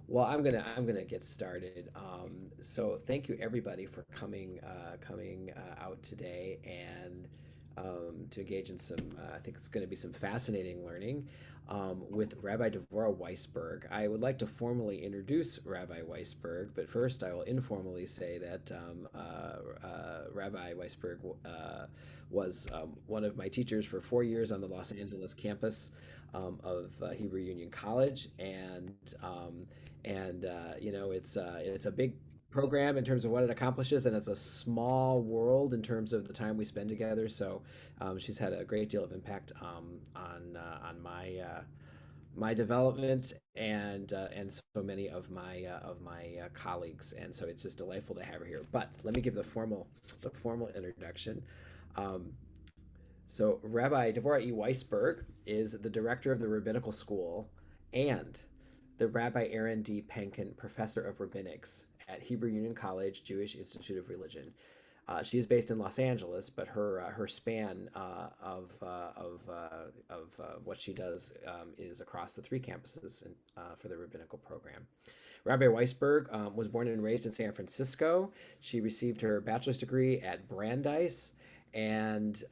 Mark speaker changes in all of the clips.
Speaker 1: Well, I'm gonna get started. So thank you everybody for coming out today and to engage in some. I think it's going to be some fascinating learning with Rabbi Dvora Weisberg. I would like to formally introduce Rabbi Weisberg, but first I will informally say that Rabbi Weisberg was one of my teachers for 4 years on the Los Angeles campus of Hebrew Union College, it's a big program in terms of what it accomplishes, and it's a small world in terms of the time we spend together. So she's had a great deal of impact on my development and so many of my colleagues, and so it's just delightful to have her here. But let me give the formal introduction. Um, so Rabbi Dvora E. Weisberg is the director of the Rabbinical School and the Rabbi Aaron D. Penkin Professor of Rabbinics at Hebrew Union College Jewish Institute of Religion. She is based in Los Angeles, but her span of what she does is across the three campuses for the rabbinical program. Rabbi Weisberg was born and raised in San Francisco. She received her bachelor's degree at Brandeis, and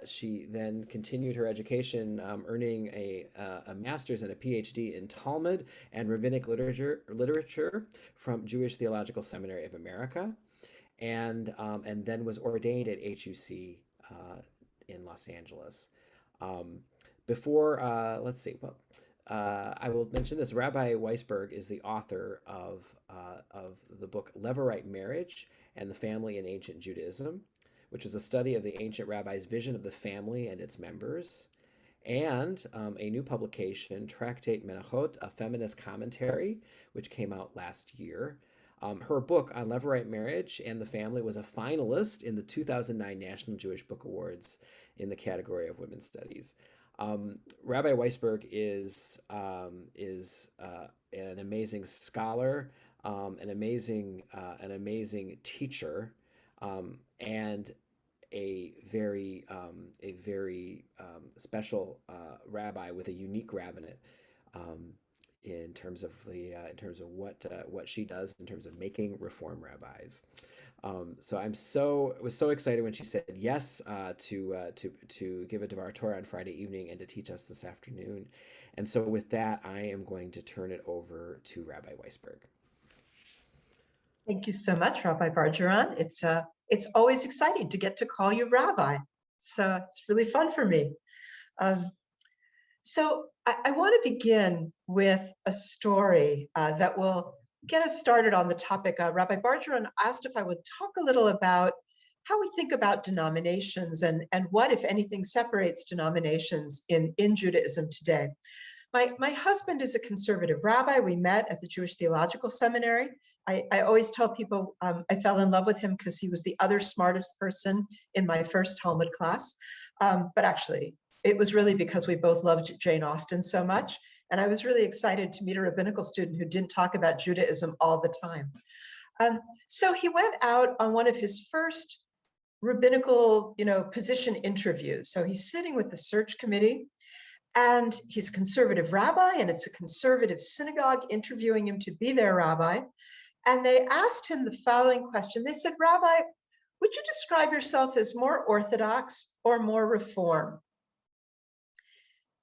Speaker 1: she then continued her education, earning a master's and a PhD in Talmud and rabbinic literature from Jewish Theological Seminary of America, and then was ordained at HUC in Los Angeles. Before let's see, well, I will mention this. Rabbi Weisberg is the author of the book Levirate Marriage and the Family in Ancient Judaism, which is a study of the ancient rabbis' vision of the family and its members, and a new publication, Tractate Menachot, a feminist commentary, which came out last year. Her book on Levirate Marriage and the Family was a finalist in the 2009 National Jewish Book Awards in the category of Women's Studies. Rabbi Weisberg is an amazing scholar, an amazing teacher, and a very special rabbi with a unique rabbinate in terms of what she does in terms of making Reform rabbis. So I was so excited when she said yes to give a Devar Torah on Friday evening and to teach us this afternoon. And so with that, I am going to turn it over to Rabbi Weisberg.
Speaker 2: Thank you so much, Rabbi Bargeron. It's always exciting to get to call you Rabbi. So it's really fun for me. So I want to begin with a story that will get us started on the topic. Rabbi Bargeron asked if I would talk a little about how we think about denominations and what, if anything, separates denominations in Judaism today. My husband is a conservative rabbi. We met at the Jewish Theological Seminary. I always tell people I fell in love with him because he was the other smartest person in my first Talmud class. But actually, it was really because we both loved Jane Austen so much. And I was really excited to meet a rabbinical student who didn't talk about Judaism all the time. So he went out on one of his first rabbinical, position interviews. So he's sitting with the search committee, and he's a conservative rabbi, and it's a conservative synagogue interviewing him to be their rabbi. And they asked him the following question. They said, Rabbi, would you describe yourself as more Orthodox or more Reform?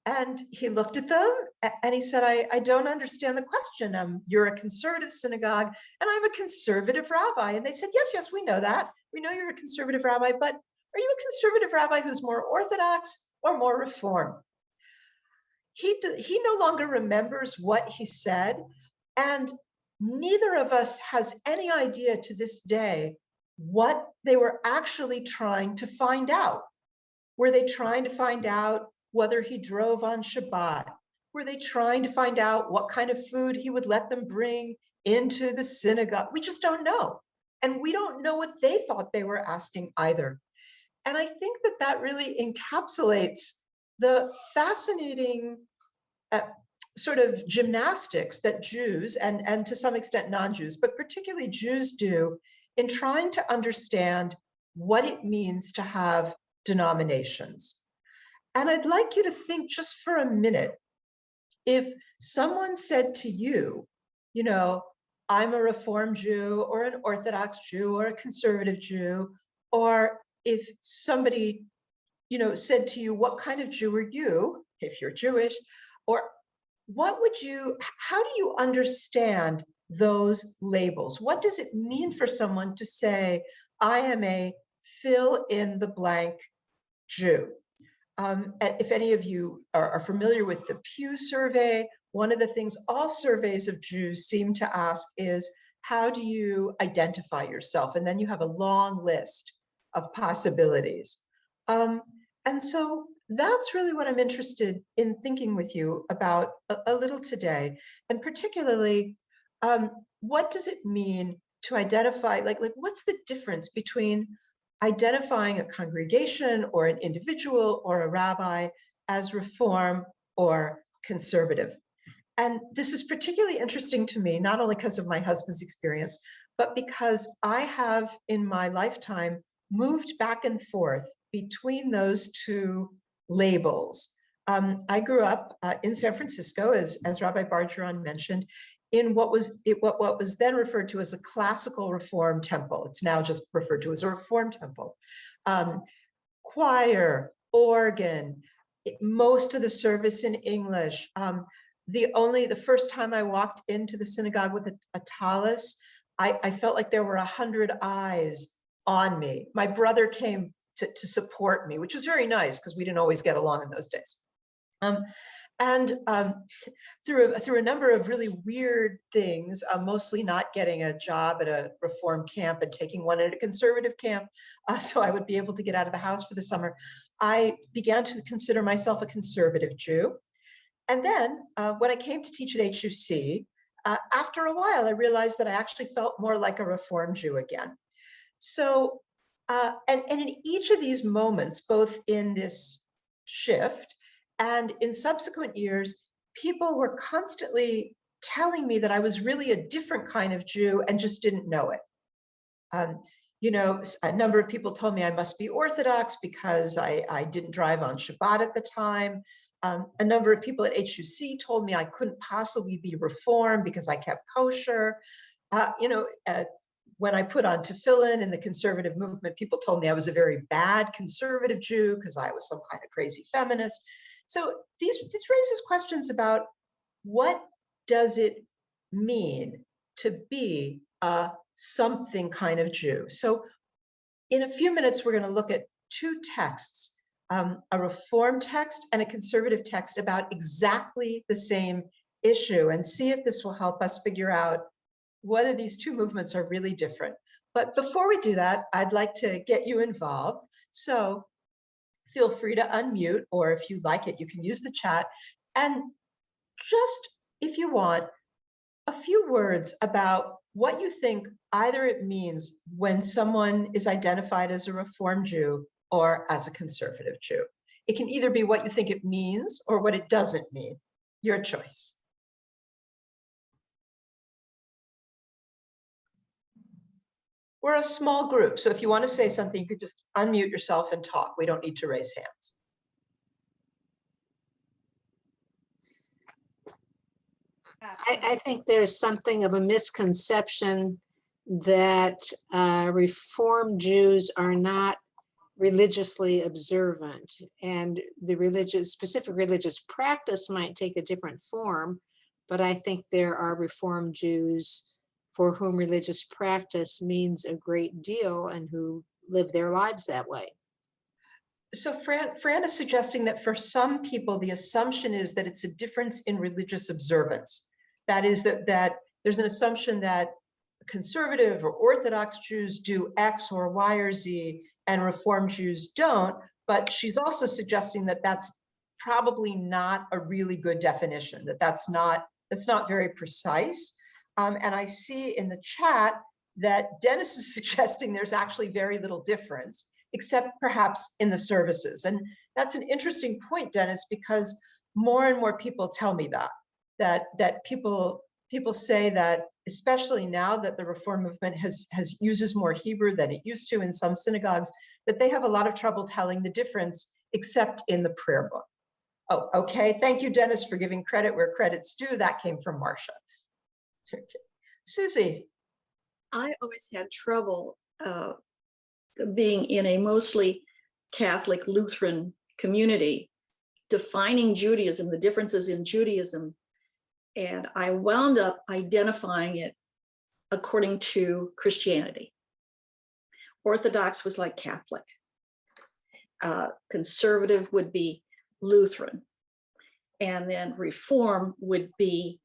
Speaker 2: And he looked at them and he said, I don't understand the question. You're a conservative synagogue and I'm a conservative rabbi. And they said, yes, we know that. We know you're a conservative rabbi, but are you a conservative rabbi who's more Orthodox or more Reform? He no longer remembers what he said, and neither of us has any idea to this day what they were actually trying to find out. Were they trying to find out whether he drove on Shabbat? Were they trying to find out what kind of food he would let them bring into the synagogue? We just don't know. And we don't know what they thought they were asking either. And I think that really encapsulates the fascinating sort of gymnastics that Jews and to some extent non-Jews, but particularly Jews do in trying to understand what it means to have denominations. And I'd like you to think just for a minute if someone said to you, you know, I'm a Reform Jew or an Orthodox Jew or a conservative Jew, or if somebody, you know, said to you, what kind of Jew are you, if you're Jewish, or what would you, how do you understand those labels? What does it mean for someone to say, I am a fill in the blank Jew? And if any of you are familiar with the Pew survey, one of the things all surveys of Jews seem to ask is, how do you identify yourself? And then you have a long list of possibilities. And so that's really what I'm interested in thinking with you about a little today. And particularly, what does it mean to identify, like what's the difference between identifying a congregation or an individual or a rabbi as Reform or conservative? And this is particularly interesting to me, not only because of my husband's experience, but because I have in my lifetime moved back and forth between those two labels. I grew up in San Francisco, as Rabbi Bargeron mentioned, in what was then referred to as a classical Reform temple. It's now just referred to as a Reform temple. Choir, organ, most of the service in English. The first time I walked into the synagogue with a tallis, I felt like there were 100 eyes on me. My brother came to support me, which was very nice because we didn't always get along in those days. Through a number of really weird things, mostly not getting a job at a Reform camp and taking one at a conservative camp, so I would be able to get out of the house for the summer, I began to consider myself a conservative Jew. And then when I came to teach at HUC, after a while, I realized that I actually felt more like a Reform Jew again. So, and in each of these moments, both in this shift and in subsequent years, people were constantly telling me that I was really a different kind of Jew and just didn't know it. You know, a number of people told me I must be Orthodox because I didn't drive on Shabbat at the time. A number of people at HUC told me I couldn't possibly be Reform because I kept kosher. When I put on tefillin in the conservative movement, people told me I was a very bad conservative Jew because I was some kind of crazy feminist. So this raises questions about what does it mean to be a something kind of Jew. So in a few minutes, we're going to look at two texts, a Reform text and a conservative text about exactly the same issue, and see if this will help us figure out whether these two movements are really different. But before we do that, I'd like to get you involved. So feel free to unmute, or if you like it, you can use the chat. And just, if you want, a few words about what you think either it means when someone is identified as a Reform Jew or as a conservative Jew. It can either be what you think it means or what it doesn't mean. Your choice. We're a small group, so if you want to say something, you could just unmute yourself and talk. We don't need to raise hands.
Speaker 3: I think there's something of a misconception that Reform Jews are not religiously observant, and the specific religious practice might take a different form, but I think there are Reform Jews for whom religious practice means a great deal and who live their lives that way.
Speaker 2: So Fran is suggesting that for some people, the assumption is that it's a difference in religious observance. That is that there's an assumption that conservative or Orthodox Jews do X or Y or Z and Reform Jews don't, but she's also suggesting that that's probably not a really good definition, that's not very precise. And I see in the chat that Dennis is suggesting there's actually very little difference, except perhaps in the services. And that's an interesting point, Dennis, because more and more people tell me that people say that, especially now that the Reform movement uses more Hebrew than it used to in some synagogues, that they have a lot of trouble telling the difference except in the prayer book. Oh, okay. Thank you, Dennis, for giving credit where credit's due. That came from Marcia. Okay. Susie.
Speaker 4: I always had trouble being in a mostly Catholic Lutheran community, defining Judaism, the differences in Judaism. And I wound up identifying it according to Christianity. Orthodox was like Catholic. Conservative would be Lutheran. And then Reform would be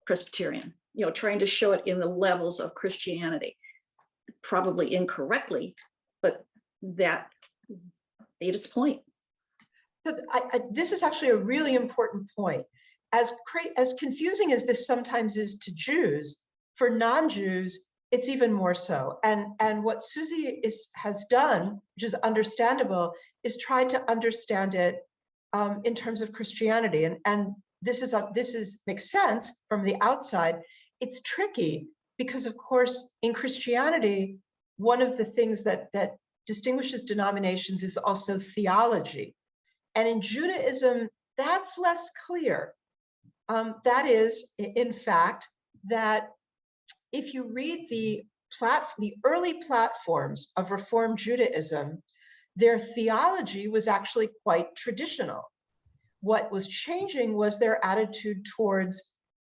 Speaker 4: Presbyterian, trying to show it in the levels of Christianity. Probably incorrectly, but that made its point.
Speaker 2: So this is actually a really important point. As confusing as this sometimes is to Jews, for non-Jews, it's even more so. And what Susie has done, which is understandable, is try to understand it in terms of Christianity. And this makes sense from the outside. It's tricky because, of course, in Christianity, one of the things that distinguishes denominations is also theology. And in Judaism, that's less clear. That is, in fact, that if you read the early platforms of Reform Judaism, their theology was actually quite traditional. What was changing was their attitude towards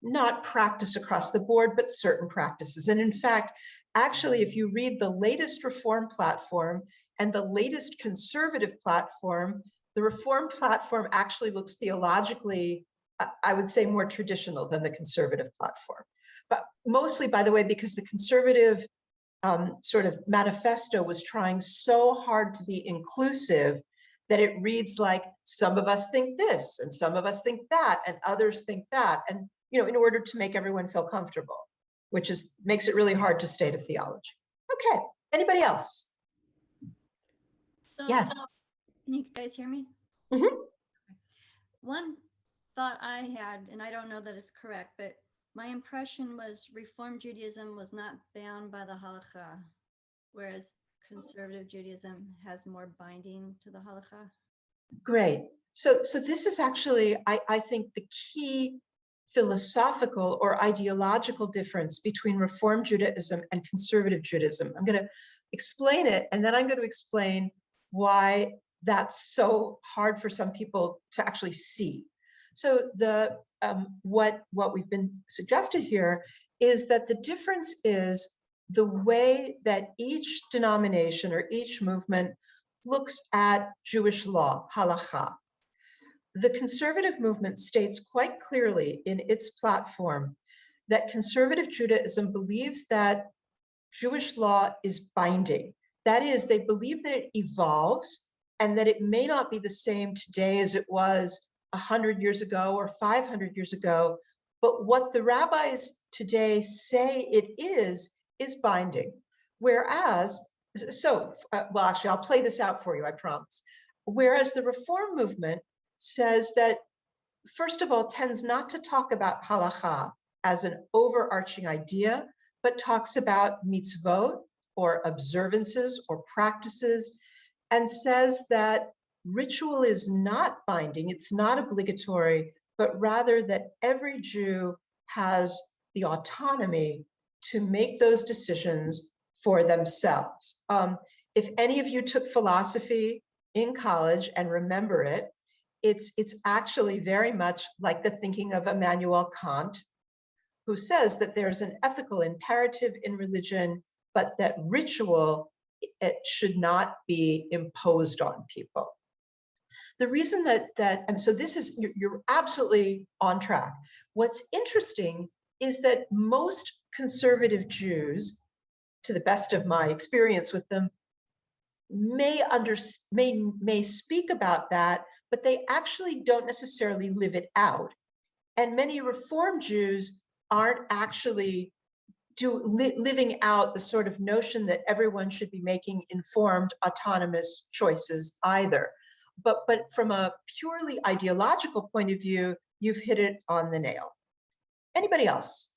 Speaker 2: not practice across the board, but certain practices. And in fact, actually, if you read the latest Reform platform and the latest conservative platform, the Reform platform actually looks theologically, I would say, more traditional than the conservative platform. But mostly, by the way, because the conservative sort of manifesto was trying so hard to be inclusive that it reads like some of us think this and some of us think that and others think that. And in order to make everyone feel comfortable, which makes it really hard to state a theology. Okay, anybody else?
Speaker 5: So,
Speaker 2: Yes.
Speaker 5: Can you guys hear me?
Speaker 2: Mm-hmm.
Speaker 5: One thought I had, and I don't know that it's correct, but my impression was Reform Judaism was not bound by the halakha, whereas conservative Judaism has more binding to the halakha.
Speaker 2: Great. So this is actually, I think, the key philosophical or ideological difference between Reform Judaism and conservative Judaism. I'm going to explain it, and then I'm going to explain why that's so hard for some people to actually see. So what we've been suggested here is that the difference is the way that each denomination or each movement looks at Jewish law, halakha. The conservative movement states quite clearly in its platform that conservative Judaism believes that Jewish law is binding. That is, they believe that it evolves and that it may not be the same today as it was 100 years ago or 500 years ago, but what the rabbis today say it is binding. Whereas, well, actually, I'll play this out for you, I promise. Whereas the Reform movement says that, first of all, tends not to talk about halakha as an overarching idea, but talks about mitzvot or observances or practices, and says that ritual is not binding, it's not obligatory, but rather that every Jew has the autonomy to make those decisions for themselves. If any of you took philosophy in college and remember it, it's actually very much like the thinking of Immanuel Kant, who says that there's an ethical imperative in religion, but that ritual, it should not be imposed on people. The reason and so this is, you're absolutely on track. What's interesting is that most conservative Jews, to the best of my experience with them, may speak about that, but they actually don't necessarily live it out. And many Reform Jews aren't actually living out the sort of notion that everyone should be making informed, autonomous choices either. But from a purely ideological point of view, you've hit it on the nail. Anybody else?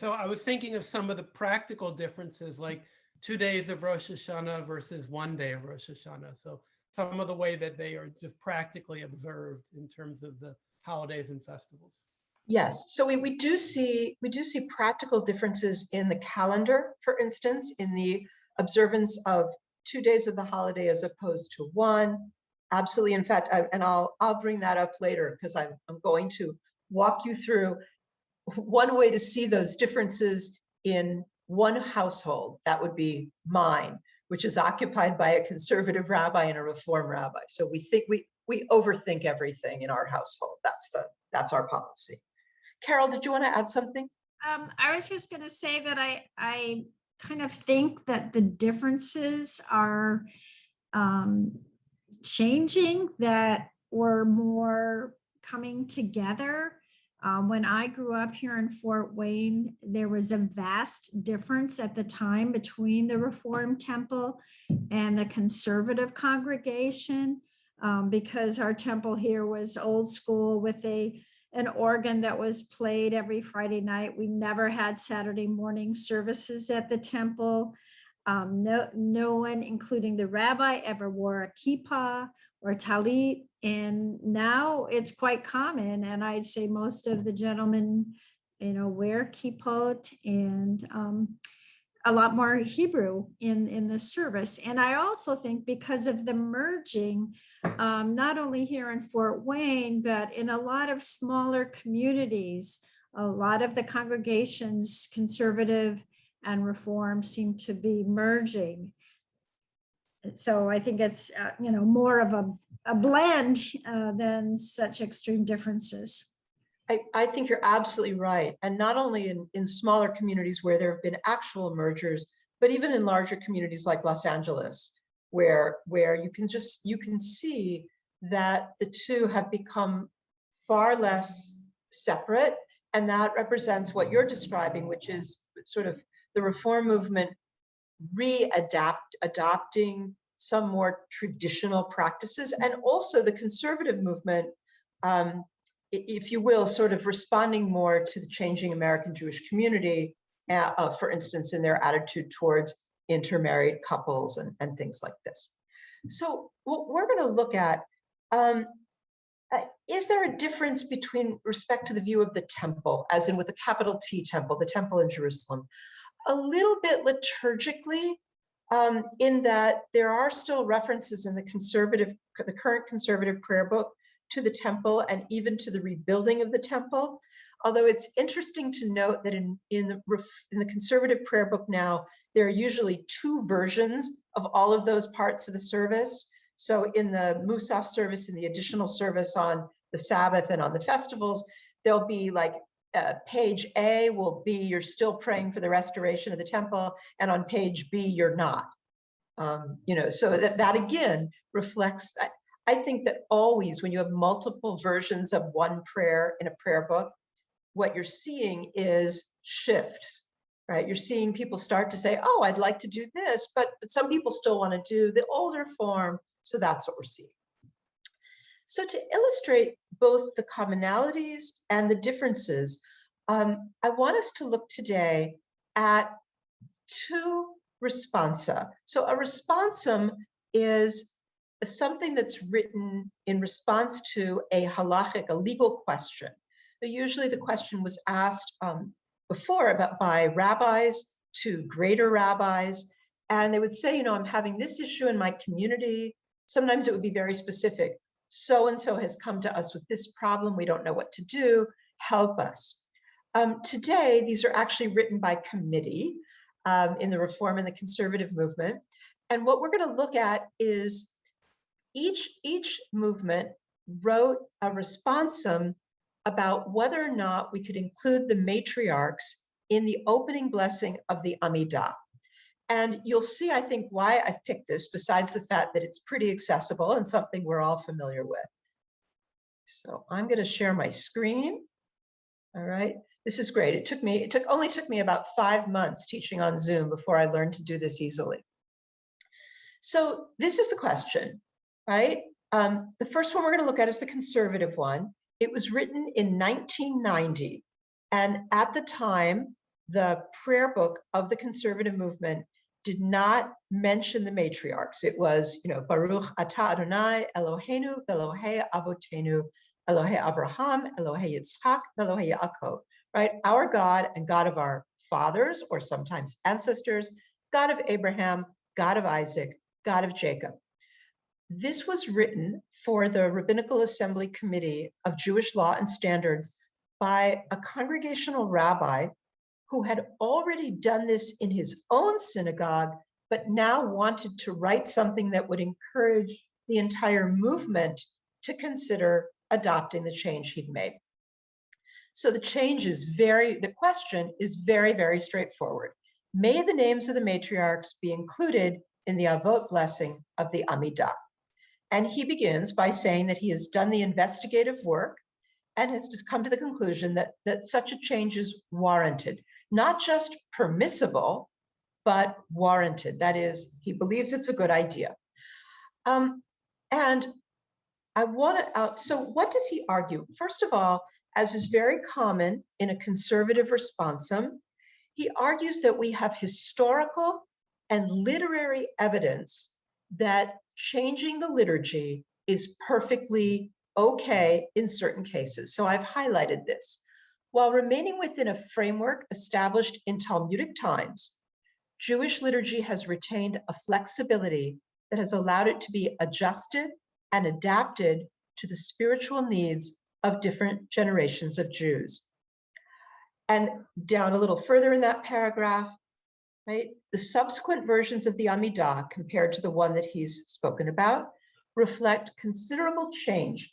Speaker 6: So I was thinking of some of the practical differences, like 2 days of Rosh Hashanah versus 1 day of Rosh Hashanah. So some of the way that they are just practically observed in terms of the holidays and festivals.
Speaker 2: Yes, so we do see practical differences in the calendar, for instance, in the observance of 2 days of the holiday as opposed to one. Absolutely, in fact, and I'll bring that up later because I'm going to walk you through one way to see those differences in one household. That would be mine, which is occupied by a conservative rabbi and a Reform rabbi. So we think we overthink everything in our household. That's our policy. Carol, did you want to add something?
Speaker 7: I was just going to say that I kind of think that the differences are changing, that we're more coming together. When I grew up here in Fort Wayne, there was a vast difference at the time between the Reform temple and the conservative congregation, because our temple here was old school with an organ that was played every Friday night. We never had Saturday morning services at the temple. No one, including the rabbi, ever wore a kippah or talit. And now it's quite common. And I'd say most of the gentlemen, wear kippot and a lot more Hebrew in the service. And I also think because of the merging, not only here in Fort Wayne, but in a lot of smaller communities, a lot of the congregations, conservative and Reform, seem to be merging. So I think it's, more of a blend than such extreme differences.
Speaker 2: I think you're absolutely right. And not only in smaller communities where there have been actual mergers, but even in larger communities like Los Angeles, where you can see that the two have become far less separate. And that represents what you're describing, which is sort of the Reform movement adopting some more traditional practices, and also the conservative movement, if you will, sort of responding more to the changing American Jewish community, for instance, in their attitude towards intermarried couples and things like this. So what we're going to look at, is there a difference between respect to the view of the temple, as in with a capital T temple, the temple in Jerusalem? A little bit liturgically, in that there are still references in the current conservative prayer book to the temple and even to the rebuilding of the temple. Although it's interesting to note that in the conservative prayer book now, there are usually 2 versions of all of those parts of the service. So in the Musaf service, in the additional service on the Sabbath and on the festivals, there'll be like page A will be you're still praying for the restoration of the temple, and on page B you're not. So that again reflects that. I think that always when you have multiple versions of one prayer in a prayer book, what you're seeing is shifts, right? You're seeing people start to say, oh, I'd like to do this, but some people still want to do the older form. So that's what we're seeing. So to illustrate both the commonalities and the differences, I want us to look today at 2 responsa. So a responsum is something that's written in response to a halachic, a legal question. So usually the question was asked before by rabbis to greater rabbis, and they would say, I'm having this issue in my community. Sometimes it would be very specific. So-and-so has come to us with this problem. We don't know what to do. Help us. Today, these are actually written by committee in the Reform and the Conservative movement. And what we're going to look at is each movement wrote a responsum about whether or not we could include the matriarchs in the opening blessing of the Amidah. And you'll see, I think, why I've picked this, besides the fact that it's pretty accessible and something we're all familiar with. So I'm going to share my screen. All right, this is great. It only took me about 5 months teaching on Zoom before I learned to do this easily. So this is the question, right? The first one we're going to look at is the conservative one. It was written in 1990. And at the time, the prayer book of the conservative movement did not mention the matriarchs. It was, Baruch Atah Adonai Eloheinu Elohei Avotenu Elohei Avraham Elohei Yitzchak Elohei Yaakov, right? Our God and God of our fathers, or sometimes ancestors, God of Abraham, God of Isaac, God of Jacob. This was written for the Rabbinical Assembly Committee of Jewish Law and Standards by a congregational rabbi who had already done this in his own synagogue, but now wanted to write something that would encourage the entire movement to consider adopting the change he'd made. So the question is very, very straightforward. May the names of the matriarchs be included in the Avot blessing of the Amidah. And he begins by saying that he has done the investigative work and has just come to the conclusion that such a change is warranted, not just permissible, but warranted. That is, he believes it's a good idea. And I want to, so what does he argue? First of all, as is very common in a conservative responsum, he argues that we have historical and literary evidence that changing the liturgy is perfectly okay in certain cases. So I've highlighted this. While remaining within a framework established in Talmudic times, Jewish liturgy has retained a flexibility that has allowed it to be adjusted and adapted to the spiritual needs of different generations of Jews. And down a little further in that paragraph, right, the subsequent versions of the Amidah, compared to the one that he's spoken about, reflect considerable change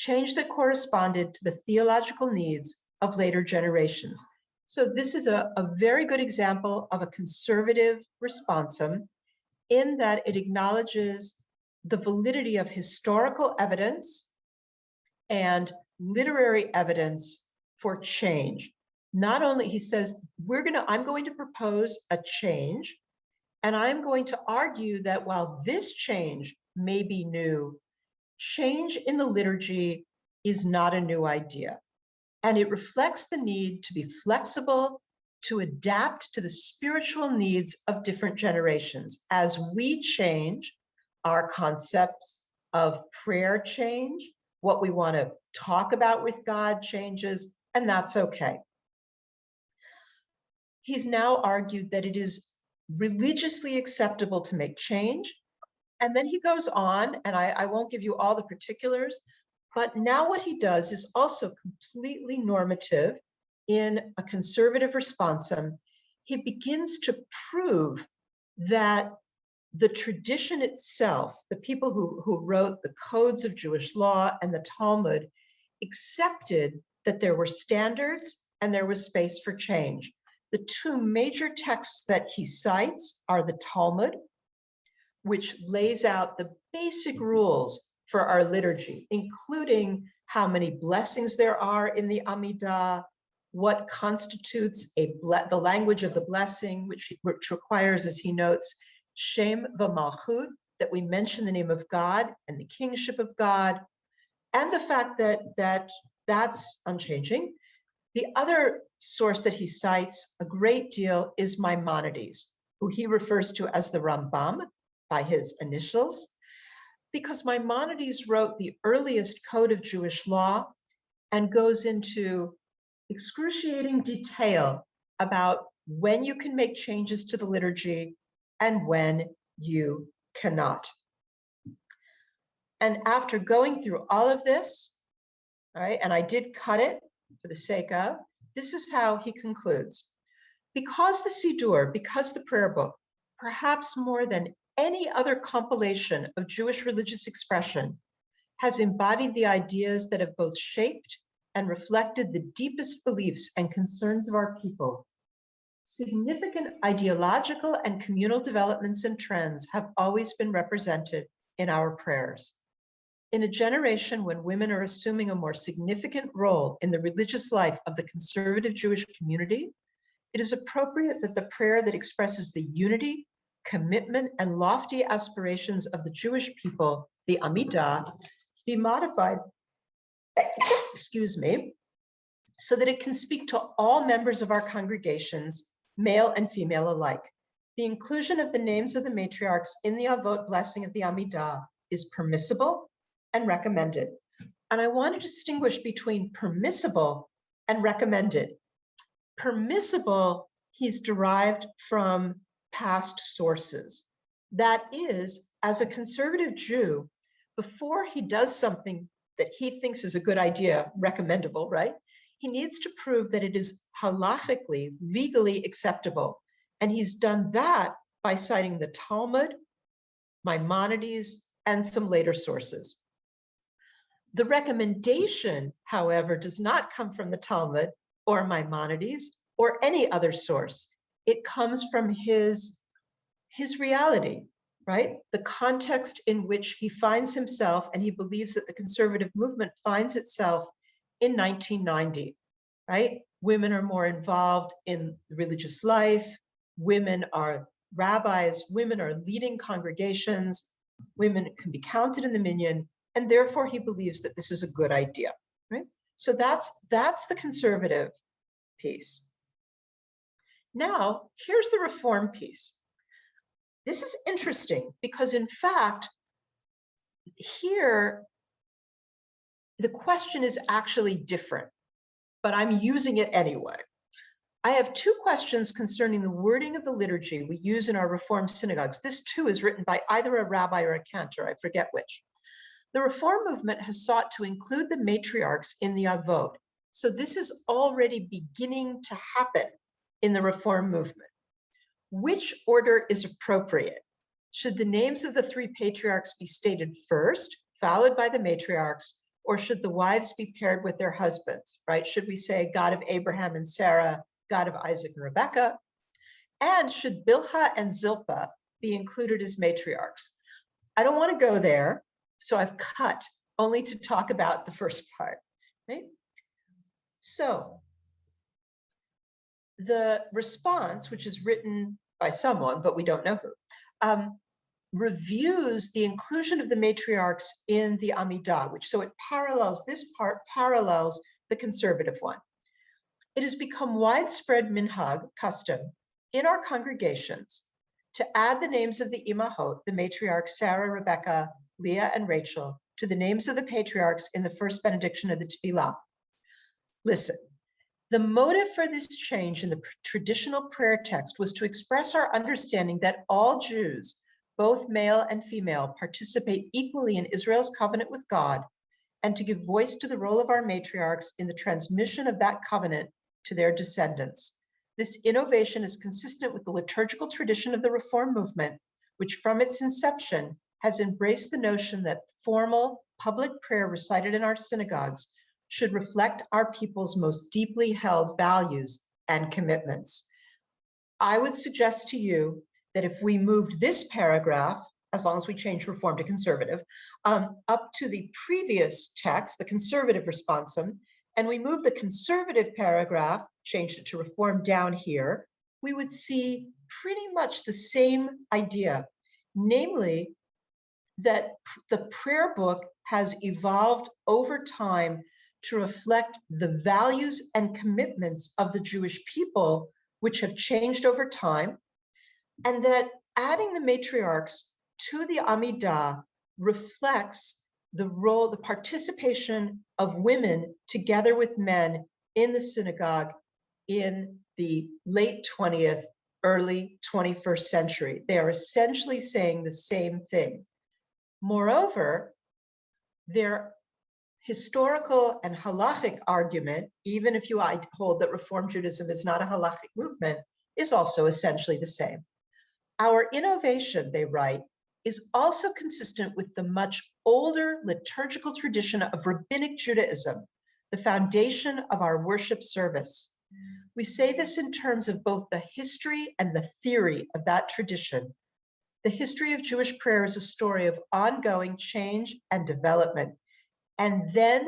Speaker 2: that corresponded to the theological needs of later generations. So this is a very good example of a conservative responsum in that it acknowledges the validity of historical evidence and literary evidence for change. Not only, he says, I'm going to propose a change, and I'm going to argue that while this change may be new, change in the liturgy is not a new idea. And it reflects the need to be flexible, to adapt to the spiritual needs of different generations. As we change, our concepts of prayer change, what we want to talk about with God changes, and that's okay. He's now argued that it is religiously acceptable to make change. And then he goes on, and I won't give you all the particulars, but now what he does is also completely normative in a conservative responsum. He begins to prove that the tradition itself, the people who wrote the codes of Jewish law and the Talmud, accepted that there were standards and there was space for change. The two major texts that he cites are the Talmud, which lays out the basic rules for our liturgy, including how many blessings there are in the Amidah, what constitutes the language of the blessing, which requires, as he notes, Shem v'Malchut, that we mention the name of God and the kingship of God, and the fact that that's unchanging. The other source that he cites a great deal is Maimonides, who he refers to as the Rambam by his initials, because Maimonides wrote the earliest code of Jewish law and goes into excruciating detail about when you can make changes to the liturgy and when you cannot. And after going through all of this, all right, and I did cut it for the sake of, this is how he concludes. Because the Siddur, because the prayer book, perhaps more than any other compilation of Jewish religious expression, has embodied the ideas that have both shaped and reflected the deepest beliefs and concerns of our people, significant ideological and communal developments and trends have always been represented in our prayers. In a generation when women are assuming a more significant role in the religious life of the conservative Jewish community, it is appropriate that the prayer that expresses the unity, commitment, and lofty aspirations of the Jewish people, the Amidah, be modified, excuse me, so that it can speak to all members of our congregations, male and female alike. The inclusion of the names of the matriarchs in the Avot blessing of the Amidah is permissible and recommended. And I want to distinguish between permissible and recommended. Permissible, he's derived from past sources. That is, as a conservative Jew, before he does something that he thinks is a good idea, recommendable, right? He needs to prove that it is halachically, legally acceptable. And he's done that by citing the Talmud, Maimonides, and some later sources. The recommendation, however, does not come from the Talmud or Maimonides or any other source. It comes from his reality, right? The context in which he finds himself, and he believes that the conservative movement finds itself in 1990, right? Women are more involved in religious life. Women are rabbis. Women are leading congregations. Women can be counted in the minyan, and therefore he believes that this is a good idea, right? So that's the conservative piece. Now, here's the reform piece. This is interesting because, in fact, here, the question is actually different, but I'm using it anyway. I have two questions concerning the wording of the liturgy we use in our Reform synagogues. This too is written by either a rabbi or a cantor, I forget which. The Reform movement has sought to include the matriarchs in the Avot. So this is already beginning to happen in the Reform movement. Which order is appropriate? Should the names of the three patriarchs be stated first, followed by the matriarchs, or should the wives be paired with their husbands, right? Should we say God of Abraham and Sarah, God of Isaac and Rebekah? And should Bilhah and Zilpah be included as matriarchs? I don't want to go there, so I've cut only to talk about the first part, right? So the response, which is written by someone, but we don't know who, reviews the inclusion of the matriarchs in the Amidah, which so it parallels, this part parallels the conservative one. It has become widespread minhag, custom, in our congregations to add the names of the imahot, the matriarchs Sarah, Rebecca, Leah, and Rachel, to the names of the patriarchs in the first benediction of the Tefillah. Listen, the motive for this change in the traditional prayer text was to express our understanding that all Jews, both male and female, participate equally in Israel's covenant with God, and to give voice to the role of our matriarchs in the transmission of that covenant to their descendants. This innovation is consistent with the liturgical tradition of the Reform movement, which from its inception has embraced the notion that formal public prayer recited in our synagogues should reflect our people's most deeply held values and commitments. I would suggest to you that if we moved this paragraph, as long as we change Reform to conservative, up to the previous text, the conservative responsum, and we move the conservative paragraph, changed it to Reform down here, we would see pretty much the same idea, namely that the prayer book has evolved over time to reflect the values and commitments of the Jewish people, which have changed over time, and that adding the matriarchs to the Amidah reflects the role, the participation of women together with men in the synagogue in the late 20th, early 21st century. They are essentially saying the same thing. Moreover, their historical and halachic argument, even if you hold that Reform Judaism is not a halachic movement, is also essentially the same. Our innovation, they write, is also consistent with the much older liturgical tradition of rabbinic Judaism, the foundation of our worship service. We say this in terms of both the history and the theory of that tradition. The history of Jewish prayer is a story of ongoing change and development. And then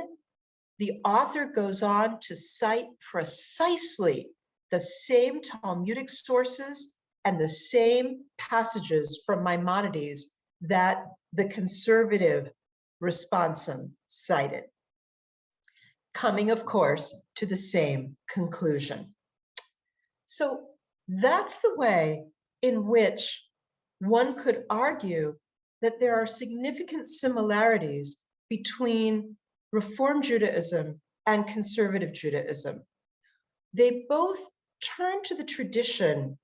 Speaker 2: the author goes on to cite precisely the same Talmudic sources and the same passages from Maimonides that the conservative responsum cited. coming, of course, to the same conclusion. So that's the way in which one could argue that there are significant similarities between Reform Judaism and conservative Judaism. They both turn to the tradition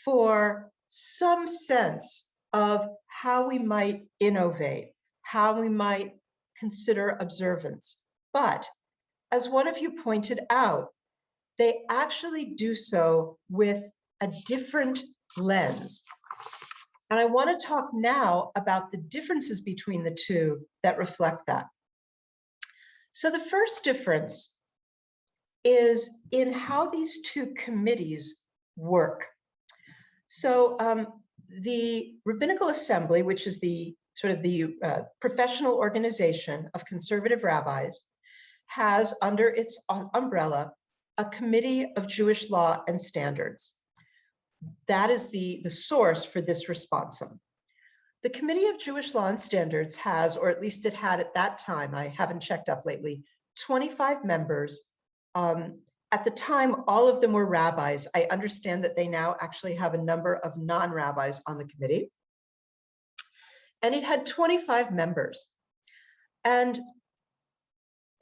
Speaker 2: for some sense of how we might innovate, how we might consider observance. But as one of you pointed out, they actually do so with a different lens. And I want to talk now about the differences between the two that reflect that. So the first difference is in how these two committees work. So the Rabbinical Assembly, which is the sort of the professional organization of conservative rabbis, has under its umbrella a committee of Jewish law and standards. That is the source for this responsum. The Committee of Jewish Law and Standards has, or at least it had at that time, I haven't checked up lately, 25 members. At the time, all of them were rabbis. I understand that they now actually have a number of non-rabbis on the committee. And it had 25 members. And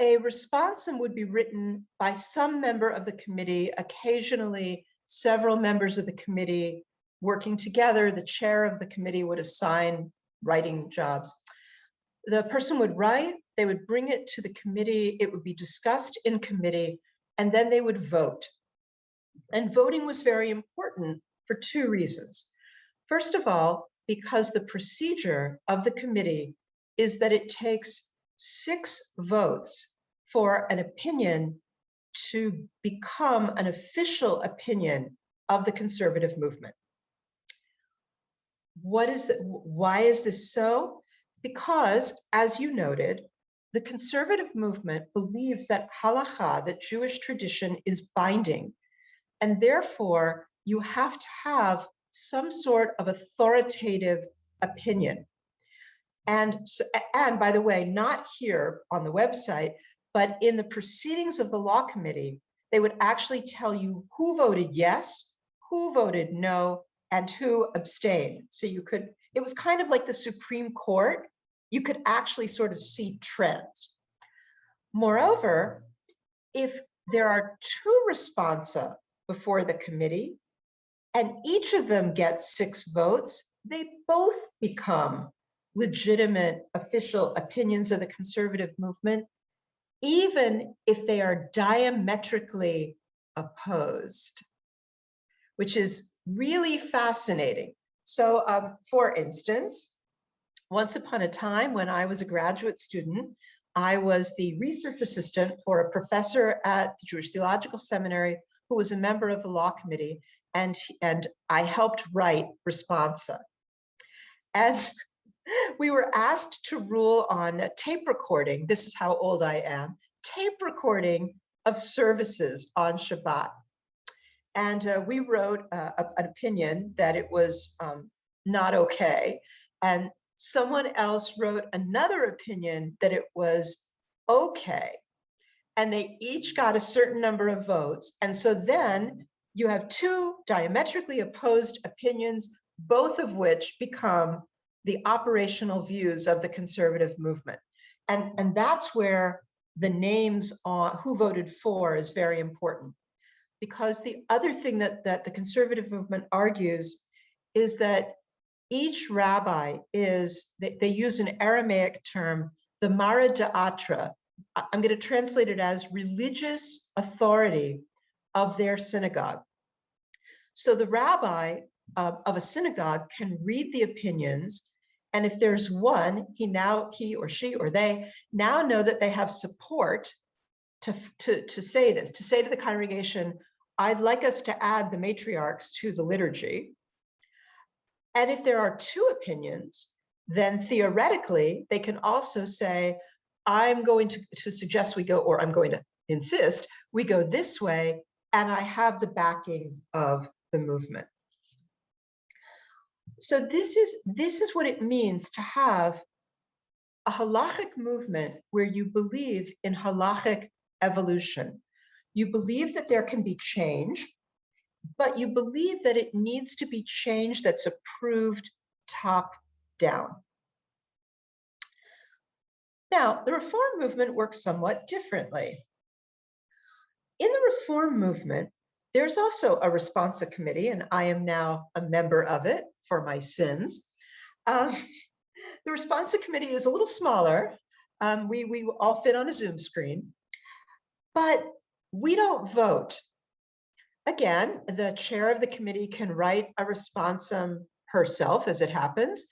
Speaker 2: a responsum would be written by some member of the committee, occasionally several members of the committee working together. The chair of the committee would assign writing jobs. The person would write, they would bring it to the committee, it would be discussed in committee, and then they would vote. And voting was very important for two reasons. First of all, because the procedure of the committee is that it takes 6 votes for an opinion to become an official opinion of the conservative movement. Why is this so? Because, as you noted, the conservative movement believes that halakha, that Jewish tradition, is binding, and therefore you have to have some sort of authoritative opinion. And by the way, not here on the website, but in the proceedings of the law committee, they would actually tell you who voted yes, who voted no, and who abstained. So you could, it was kind of like the Supreme Court. You could actually sort of see trends. Moreover, if there are 2 responsa before the committee, and each of them gets 6 votes, they both become legitimate official opinions of the conservative movement, even if they are diametrically opposed, which is really fascinating. So for instance, once upon a time when I was a graduate student, I was the research assistant for a professor at the Jewish Theological Seminary who was a member of the law committee, and I helped write responsa. And we were asked to rule on a tape recording. This is how old I am. Tape recording of services on Shabbat. And we wrote an opinion that it was not okay. And someone else wrote another opinion that it was okay. And they each got a certain number of votes. And so then you have 2 diametrically opposed opinions, both of which become the operational views of the conservative movement. And that's where the names on who voted for is very important. Because the other thing that the conservative movement argues is that each rabbi is, they use an Aramaic term, the Mara Da'atra. I'm going to translate it as religious authority of their synagogue. So the rabbi of a synagogue can read the opinions, and if there's one, he or she or they now know that they have support to say this, to say to the congregation, I'd like us to add the matriarchs to the liturgy. And if there are 2 opinions, then theoretically, they can also say, I'm going to suggest we go, or I'm going to insist we go this way, and I have the backing of the movement. So this is what it means to have a halachic movement where you believe in halachic evolution. You believe that there can be change, but you believe that it needs to be change that's approved top down. Now, the Reform movement works somewhat differently. In the Reform movement, there's also a responsa committee, and I am now a member of it for my sins. The responsa committee is a little smaller. We all fit on a Zoom screen, but we don't vote. Again, the chair of the committee can write a responsum herself, as it happens,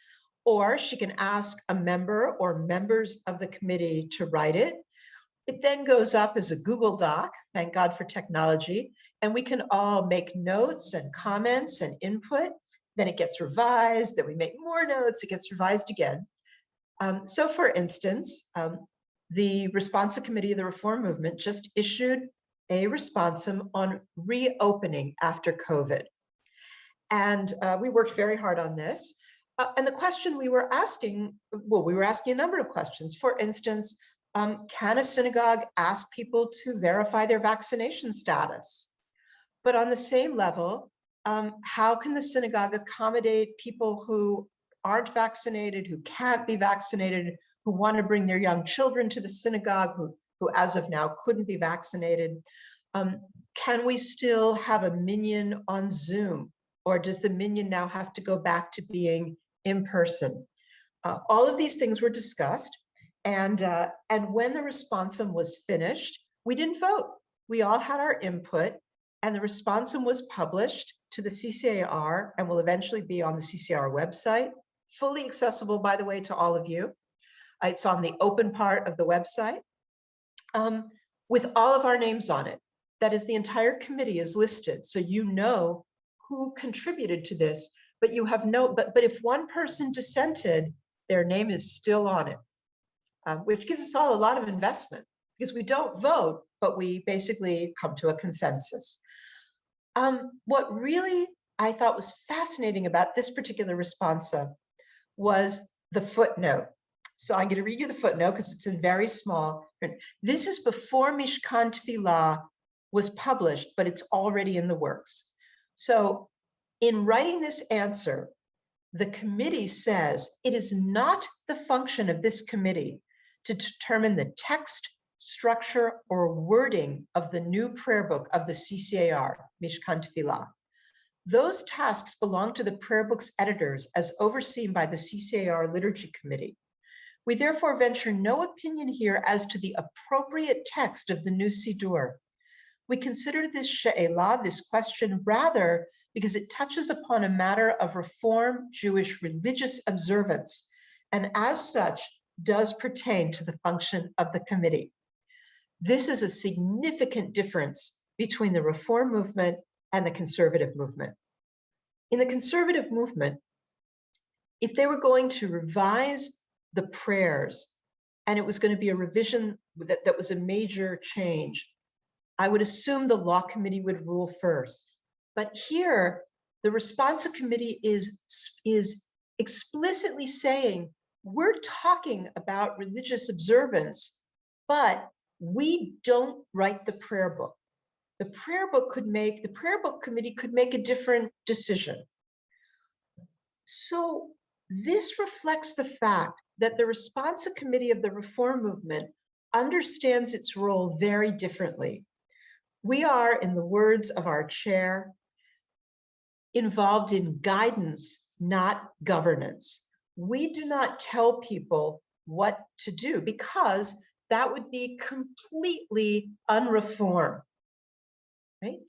Speaker 2: or she can ask a member or members of the committee to write it. It then goes up as a Google Doc, thank God for technology, and we can all make notes and comments and input. Then it gets revised, then we make more notes, it gets revised again. So for instance, the responsa committee of the Reform movement just issued a responsum on reopening after COVID. And we worked very hard on this. And the question we were asking, well, we were asking a number of questions. For instance, can a synagogue ask people to verify their vaccination status? But on the same level, how can the synagogue accommodate people who aren't vaccinated, who can't be vaccinated, who want to bring their young children to the synagogue, who as of now couldn't be vaccinated? Can we still have a minyan on Zoom? Or does the minyan now have to go back to being in person? All of these things were discussed. And when the responsum was finished, we didn't vote. We all had our input, and the responsum was published to the CCAR and will eventually be on the CCAR website, fully accessible, by the way, to all of you. It's on the open part of the website with all of our names on it. That is, the entire committee is listed, so you know who contributed to this, but you have no, but if one person dissented, their name is still on it, which gives us all a lot of investment because we don't vote, but we basically come to a consensus. What really I thought was fascinating about this particular responsa was the footnote. So I'm going to read you the footnote because it's in very small print. This is before Mishkan Tefillah was published, but it's already in the works. So in writing this answer, the committee says it is not the function of this committee to determine the text, structure, or wording of the new prayer book of the CCAR, Mishkan Tefillah. Those tasks belong to the prayer book's editors as overseen by the CCAR Liturgy Committee. We therefore venture no opinion here as to the appropriate text of the new Siddur. We consider this she'elah, this question, rather because it touches upon a matter of Reform Jewish religious observance, and as such, does pertain to the function of the committee. This is a significant difference between the Reform movement and the conservative movement. In the conservative movement, if they were going to revise the prayers, and it was going to be a revision that was a major change, I would assume the law committee would rule first. But here, the responsa committee is explicitly saying, we're talking about religious observance, but we don't write the prayer book. The prayer book committee could make a different decision. So this reflects the fact that the responsa committee of the Reform movement understands its role very differently. We are, in the words of our chair, involved in guidance, not governance. We do not tell people what to do because that would be completely unreformed, right?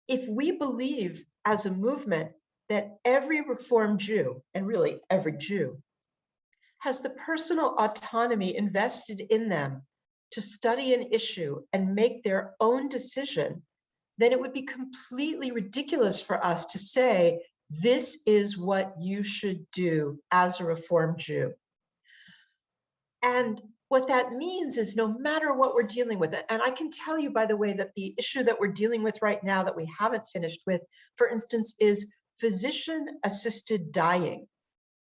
Speaker 2: If we believe as a movement that every Reformed Jew, and really every Jew, has the personal autonomy invested in them to study an issue and make their own decision, then it would be completely ridiculous for us to say, this is what you should do as a Reformed Jew. And what that means is no matter what we're dealing with, and I can tell you, by the way, that the issue that we're dealing with right now that we haven't finished with, for instance, is physician-assisted dying,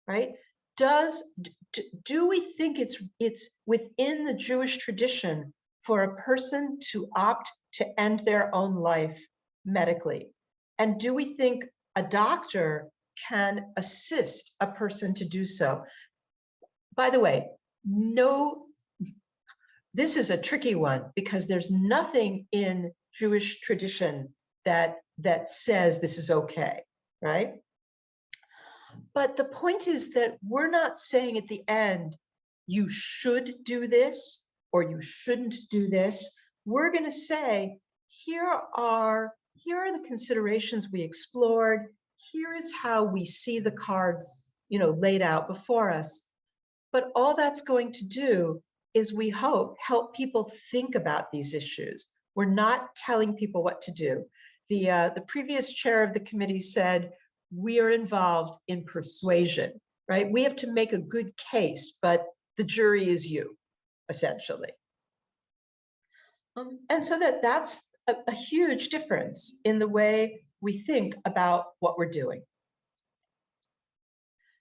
Speaker 2: right? Do we think it's within the Jewish tradition for a person to opt to end their own life medically? And do we think a doctor can assist a person to do so? By the way, no, this is a tricky one because there's nothing in Jewish tradition that says this is okay, right? But the point is that we're not saying at the end, you should do this or you shouldn't do this. We're going to say, here are the considerations we explored. Here is how we see the cards, laid out before us. But all that's going to do is, we hope, help people think about these issues. We're not telling people what to do. The previous chair of the committee said, we are involved in persuasion, right? We have to make a good case, but the jury is you, essentially. And so that's a huge difference in the way we think about what we're doing.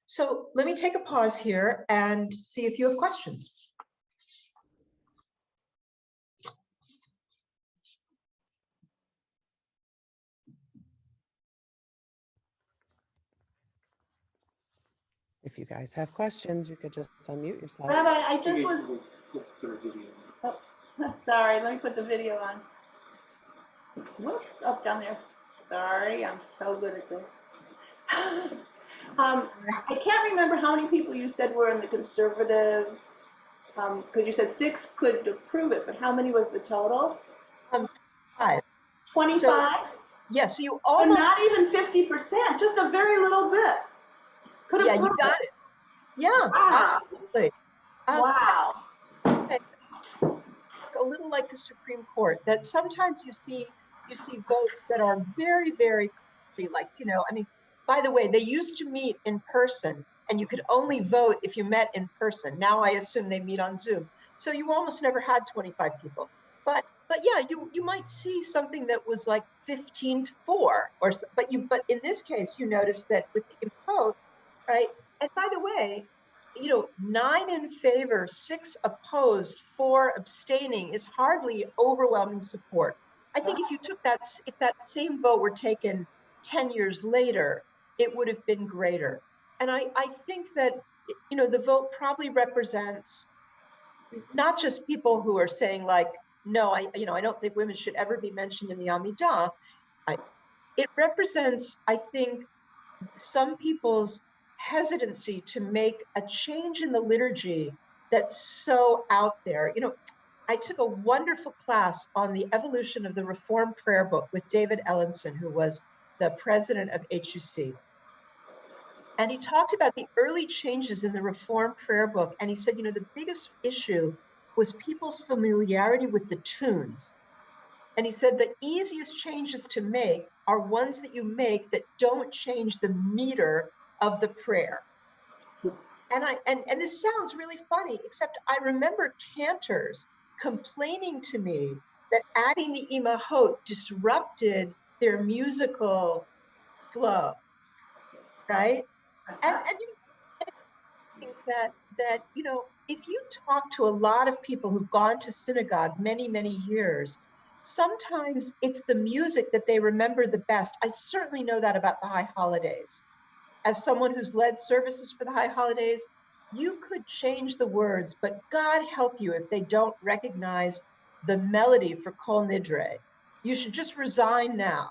Speaker 2: So let me take a pause here and see if you have questions.
Speaker 8: If you guys have questions, you could just unmute yourself.
Speaker 9: Rabbi, I just was. Oh, sorry, let me put the video on. Whoop, up down there. Sorry, I'm so good at this. I can't remember how many people you said were in the conservative, because you said 6 could approve it, but how many was the total?
Speaker 2: 5.
Speaker 9: 25?
Speaker 2: So, yeah, so you
Speaker 9: So
Speaker 2: almost.
Speaker 9: not even 50%, just a very little bit. Could have.
Speaker 2: Yeah, you got it. Yeah,
Speaker 9: Wow.
Speaker 2: absolutely.
Speaker 9: Wow.
Speaker 2: Okay. A little like the Supreme Court, that sometimes you see votes that are very, very clearly, like, by the way, they used to meet in person and you could only vote if you met in person. Now I assume they meet on Zoom. So you almost never had 25 people. But yeah, you might see something that was like 15-4 but in this case, you notice that with the vote, right? And by the way, 9 in favor, 6 opposed, 4 abstaining is hardly overwhelming support. I think if that same vote were taken 10 years later, it would have been greater. And I think that, the vote probably represents not just people who are saying like, no, I don't think women should ever be mentioned in the Amidah. It represents, I think, some people's hesitancy to make a change in the liturgy that's so out there. I took a wonderful class on the evolution of the Reform prayer book with David Ellenson, who was the president of HUC. And he talked about the early changes in the Reform prayer book. And he said, the biggest issue was people's familiarity with the tunes. And he said the easiest changes to make are ones that you make that don't change the meter of the prayer. And this sounds really funny, except I remember cantors complaining to me that adding the imahot disrupted their musical flow, right? And I think that if you talk to a lot of people who've gone to synagogue many, many years, sometimes it's the music that they remember the best. I certainly know that about the high holidays. As someone who's led services for the high holidays, you could change the words, but God help you if they don't recognize the melody for Kol Nidre. You should just resign now.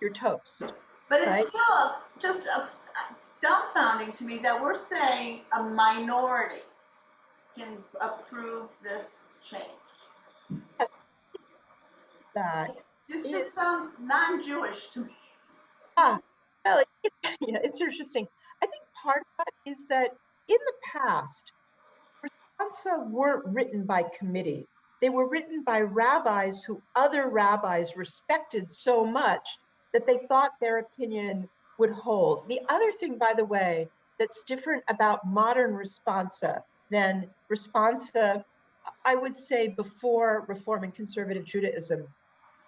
Speaker 2: You're toast.
Speaker 9: But it's
Speaker 2: right?
Speaker 9: still just dumbfounding to me that we're saying a minority can approve this change.
Speaker 2: That
Speaker 9: It just sounds non-Jewish to me.
Speaker 2: well, it's interesting. I think part of that is that in the past, responsa weren't written by committee. They were written by rabbis who other rabbis respected so much that they thought their opinion would hold. The other thing, by the way, that's different about modern responsa than responsa, I would say, before Reform and Conservative Judaism,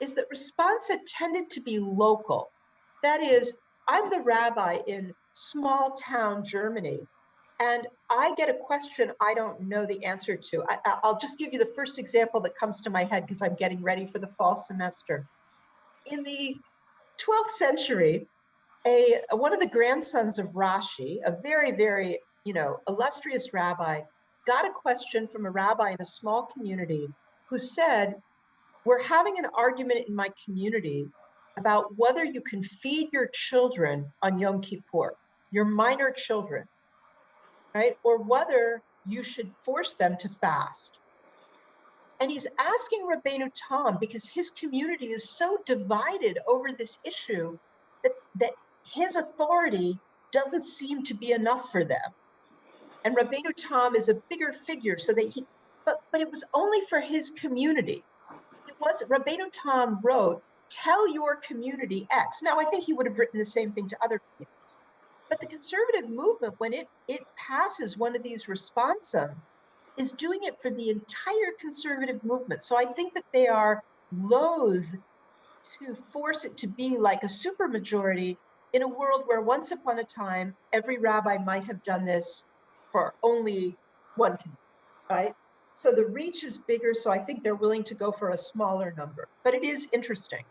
Speaker 2: is that responsa tended to be local. That is, I'm the rabbi in small town Germany, and I get a question I don't know the answer to. I'll just give you the first example that comes to my head because I'm getting ready for the fall semester. In the 12th century, one of the grandsons of Rashi, a very, very, illustrious rabbi, got a question from a rabbi in a small community who said, we're having an argument in my community about whether you can feed your children on Yom Kippur, your minor children, right? Or whether you should force them to fast. And he's asking Rabbeinu Tam because his community is so divided over this issue that his authority doesn't seem to be enough for them. And Rabbeinu Tam is a bigger figure, so that but it was only for his community. It was, Rabbeinu Tam wrote, tell your community X. Now, I think he would have written the same thing to other communities. But the conservative movement, when it passes one of these responsum, is doing it for the entire conservative movement. So I think that they are loath to force it to be like a supermajority in a world where once upon a time, every rabbi might have done this for only one community, right? So the reach is bigger, so I think they're willing to go for a smaller number. But it is interesting.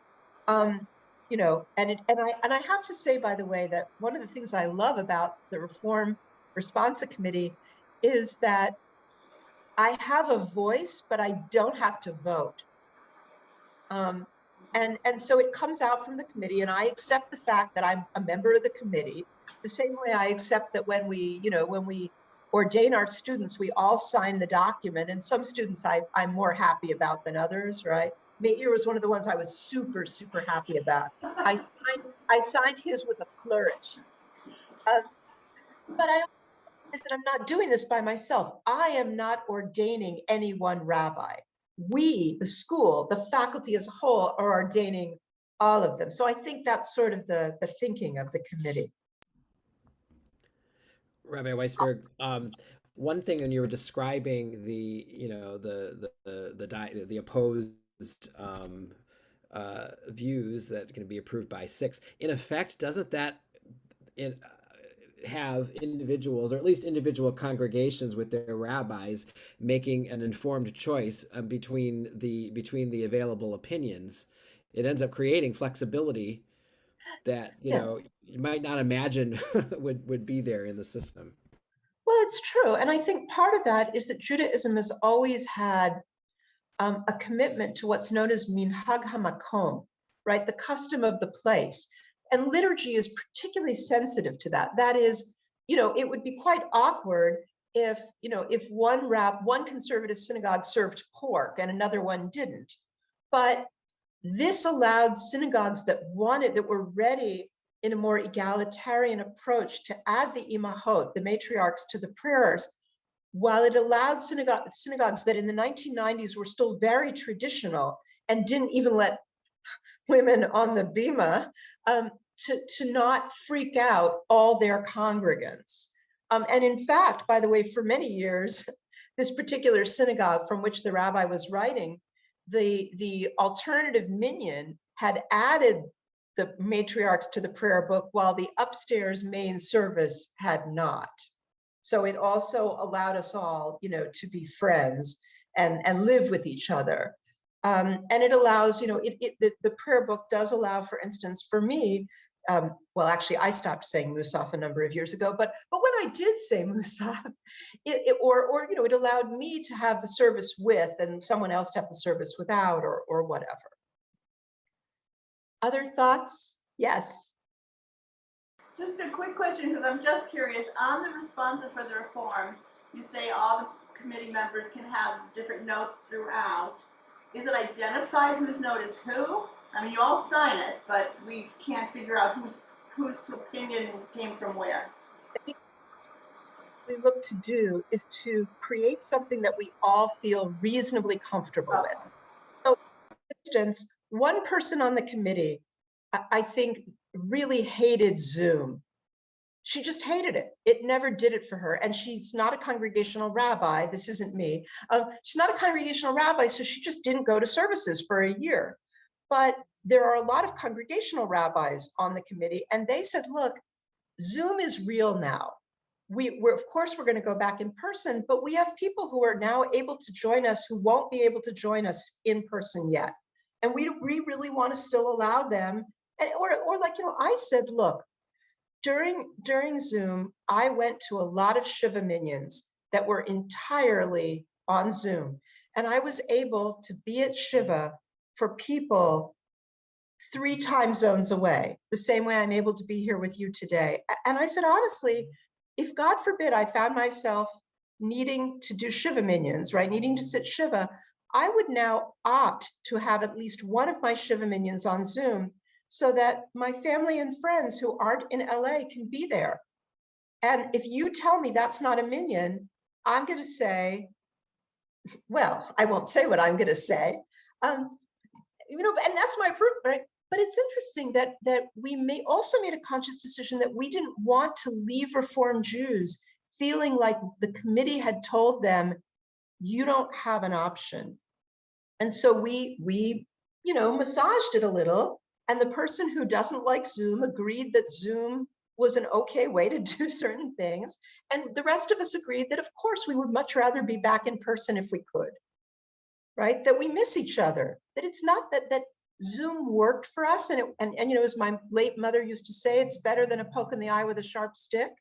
Speaker 2: And I have to say, by the way, that one of the things I love about the Reform Responsa Committee is that I have a voice, but I don't have to vote. And so it comes out from the committee, and I accept the fact that I'm a member of the committee, the same way I accept that when we ordain our students, we all sign the document, and some students I'm more happy about than others, right? Meir was one of the ones I was super, super happy about. I signed his with a flourish. But I realize that I'm not doing this by myself. I am not ordaining any one rabbi. We, the school, the faculty as a whole, are ordaining all of them. So I think that's sort of the thinking of the committee.
Speaker 1: Rabbi Weisberg, one thing when you were describing the opposed views that can be approved by 6, in effect, doesn't that have individuals, or at least individual congregations with their rabbis, making an informed choice between the available opinions? It ends up creating flexibility that you might not imagine would be there in the system.
Speaker 2: Well, it's true, and I think part of that is that Judaism has always had a commitment to what's known as minhag hamakom, right? The custom of the place. And liturgy is particularly sensitive to that. That is, it would be quite awkward if one conservative synagogue served pork and another one didn't. But this allowed synagogues that were ready in a more egalitarian approach to add the imahot, the matriarchs, to the prayers, while it allowed synagogues that in the 1990s were still very traditional and didn't even let women on the bima, to not freak out all their congregants. And in fact, by the way, for many years, this particular synagogue from which the rabbi was writing, the alternative minyan had added the matriarchs to the prayer book while the upstairs main service had not. So it also allowed us all, to be friends and live with each other. And it allows, the prayer book does allow, for instance, for me, well, actually, I stopped saying Musaf a number of years ago, but when I did say Musaf, it allowed me to have the service with and someone else to have the service without, or whatever. Other thoughts? Yes.
Speaker 9: Just a quick question, because I'm just curious. On the responsa for the reform, you say all the committee members can have different notes throughout. Is it identified whose note is who? I mean, you all sign it, but we can't figure out whose opinion came from where.
Speaker 2: What we look to do is to create something that we all feel reasonably comfortable with. So, for instance, one person on the committee, I think, really hated Zoom. She just hated it. It never did it for her. And she's not a congregational rabbi. This isn't me. She's not a congregational rabbi, so she just didn't go to services for a year. But there are a lot of congregational rabbis on the committee, and they said, look, Zoom is real now. of course, we're going to go back in person, but we have people who are now able to join us who won't be able to join us in person yet. And we really want to still allow them. And, or like, I said, look, during Zoom, I went to a lot of Shiva minions that were entirely on Zoom. And I was able to be at Shiva for people 3 time zones away, the same way I'm able to be here with you today. And I said, honestly, if God forbid I found myself needing to do Shiva minions, right, needing to sit Shiva, I would now opt to have at least one of my Shiva minions on Zoom so that my family and friends who aren't in LA can be there. And if you tell me that's not a minion, I'm going to say, well, I won't say what I'm going to say, and that's my proof, right? But it's interesting that we also made a conscious decision that we didn't want to leave Reform Jews feeling like the committee had told them, you don't have an option. And so we massaged it a little, and the person who doesn't like Zoom agreed that Zoom was an okay way to do certain things. And the rest of us agreed that, of course, we would much rather be back in person if we could, right? That we miss each other, that it's not that Zoom worked for us. And as my late mother used to say, it's better than a poke in the eye with a sharp stick.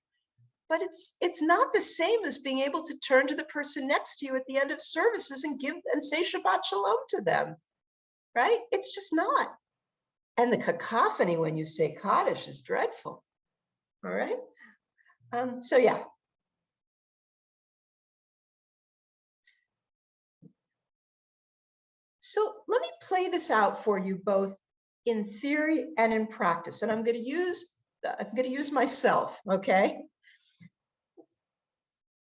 Speaker 2: But it's not the same as being able to turn to the person next to you at the end of services and say Shabbat Shalom to them, right? It's just not. And the cacophony when you say Kaddish is dreadful. All right. So yeah. So let me play this out for you both in theory and in practice. And I'm going to use myself, okay?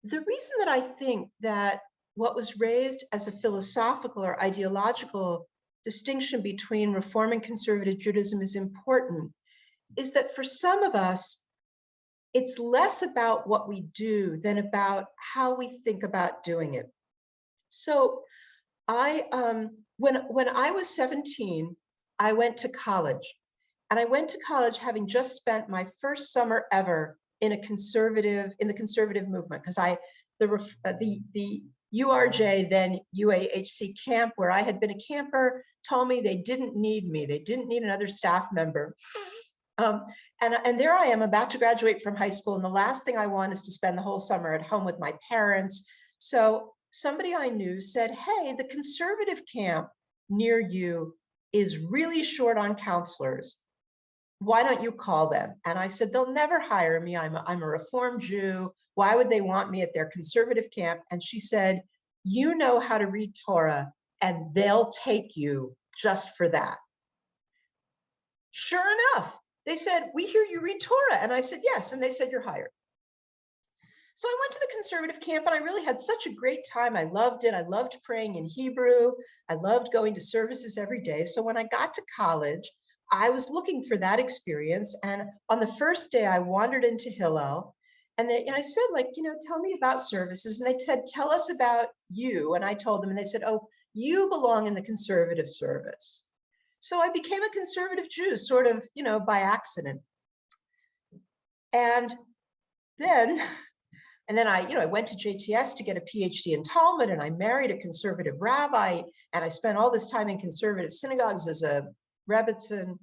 Speaker 2: The reason that I think that what was raised as a philosophical or ideological distinction between Reform and conservative Judaism is important is that for some of us, it's less about what we do than about how we think about doing it. So when I was 17, I went to college, and I went to college having just spent my first summer ever in the conservative movement, because the URJ, then UAHC camp where I had been a camper, told me they didn't need me. They didn't need another staff member. And there I am about to graduate from high school. And the last thing I want is to spend the whole summer at home with my parents. So somebody I knew said, hey, the conservative camp near you is really short on counselors. Why don't you call them? And I said, they'll never hire me. I'm a Reform Jew. Why would they want me at their conservative camp? And she said, you know how to read Torah, and they'll take you just for that. Sure enough, they said, we hear you read Torah. And I said, yes. And they said, you're hired. So I went to the conservative camp, and I really had such a great time. I loved it. I loved praying in Hebrew. I loved going to services every day. So when I got to college, I was looking for that experience. And on the first day, I wandered into Hillel, and I said, tell me about services. And they said, tell us about you. And I told them, and they said, oh, you belong in the conservative service. So I became a conservative Jew, sort of, by accident. And then I went to JTS to get a PhD in Talmud, and I married a conservative rabbi, and I spent all this time in conservative synagogues as a rebbitzin.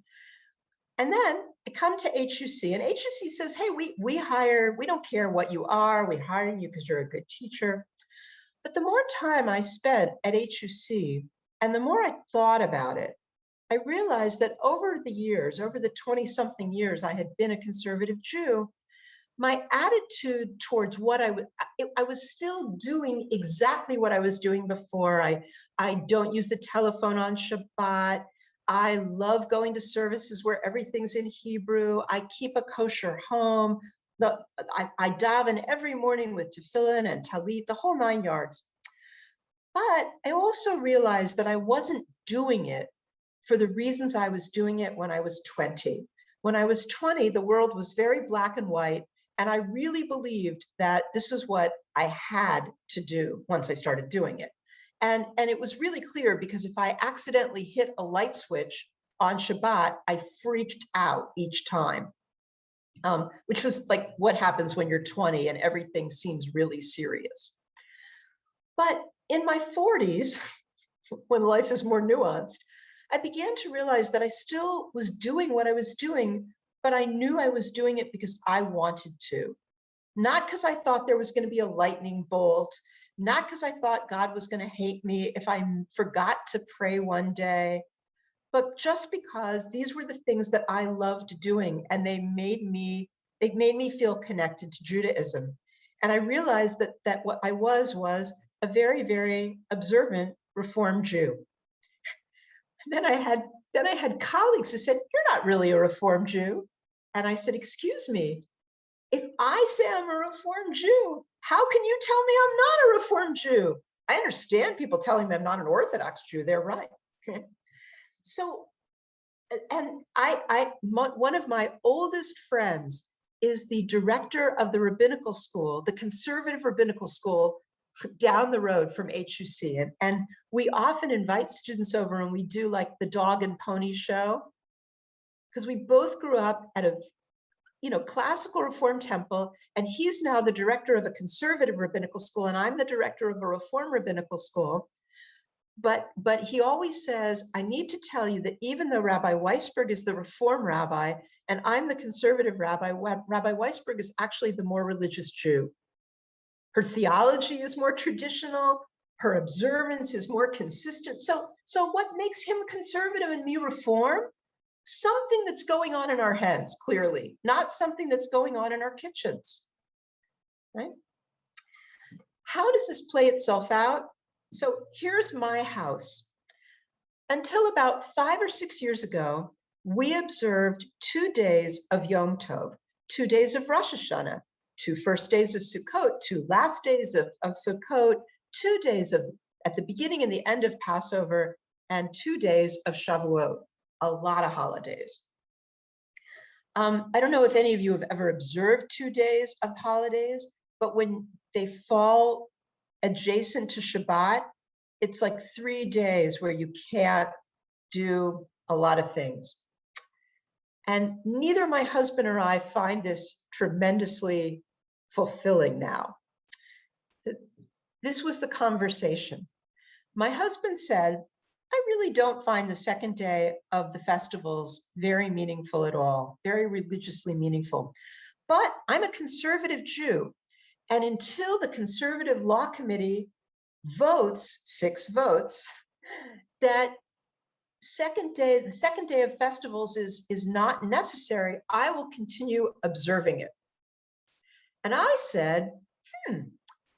Speaker 2: And then I come to HUC, and HUC says, hey, we don't care what you are, we hire you because you're a good teacher. But the more time I spent at HUC, and the more I thought about it, I realized that over the years, over the 20-something years I had been a conservative Jew, my attitude towards what I was still doing exactly what I was doing before. I don't use the telephone on Shabbat. I love going to services where everything's in Hebrew. I keep a kosher home. I daven every morning with tefillin and talit, the whole 9 yards. But I also realized that I wasn't doing it for the reasons I was doing it when I was 20. When I was 20, the world was very black and white, and I really believed that this is what I had to do once I started doing it. And it was really clear, because if I accidentally hit a light switch on Shabbat, I freaked out each time. which was like what happens when you're 20 and everything seems really serious. But in my 40s, when life is more nuanced, I began to realize that I still was doing what I was doing, but I knew I was doing it because I wanted to. Not because I thought there was going to be a lightning bolt, not because I thought God was going to hate me if I forgot to pray one day, but just because these were the things that I loved doing, and they made me feel connected to Judaism. And I realized that what I was a very, very observant Reform Jew. And then I had colleagues who said, "You're not really a Reform Jew." And I said, "Excuse me, if I say I'm a Reform Jew, how can you tell me I'm not a Reform Jew?" I understand people telling me I'm not an Orthodox Jew. They're right. So, and one of my oldest friends is the director of the rabbinical school, the conservative rabbinical school down the road from HUC. And we often invite students over and we do like the dog and pony show, because we both grew up at a classical Reform temple, and he's now the director of a conservative rabbinical school, and I'm the director of a Reform rabbinical school. But he always says, "I need to tell you that even though Rabbi Weisberg is the Reform rabbi and I'm the conservative rabbi, Rabbi Weisberg is actually the more religious Jew. Her theology is more traditional, her observance is more consistent. So what makes him conservative and me Reform? Something that's going on in our heads, clearly, not something that's going on in our kitchens." Right? How does this play itself out? So here's my house. Until about 5 or 6 years ago, we observed 2 days of Yom Tov, 2 days of Rosh Hashanah, 2 first days of Sukkot, 2 last days of Sukkot, 2 days at the beginning and the end of Passover, and 2 days of Shavuot, a lot of holidays. I don't know if any of you have ever observed 2 days of holidays, but when they fall adjacent to Shabbat, it's like 3 days where you can't do a lot of things. And neither my husband or I find this tremendously fulfilling now. This was the conversation. My husband said, "I really don't find the second day of the festivals very meaningful at all, very religiously meaningful. But I'm a conservative Jew. And until the Conservative Law Committee votes, 6 votes, that the second day of festivals is not necessary, I will continue observing it." And I said, I'm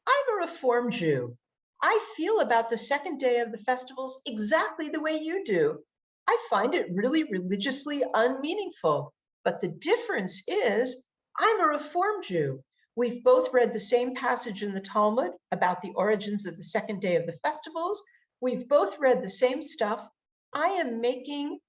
Speaker 2: a Reform Jew. I feel about the second day of the festivals exactly the way you do. I find it really religiously unmeaningful. But the difference is I'm a Reform Jew. We've both read the same passage in the Talmud about the origins of the second day of the festivals. We've both read the same stuff. I am making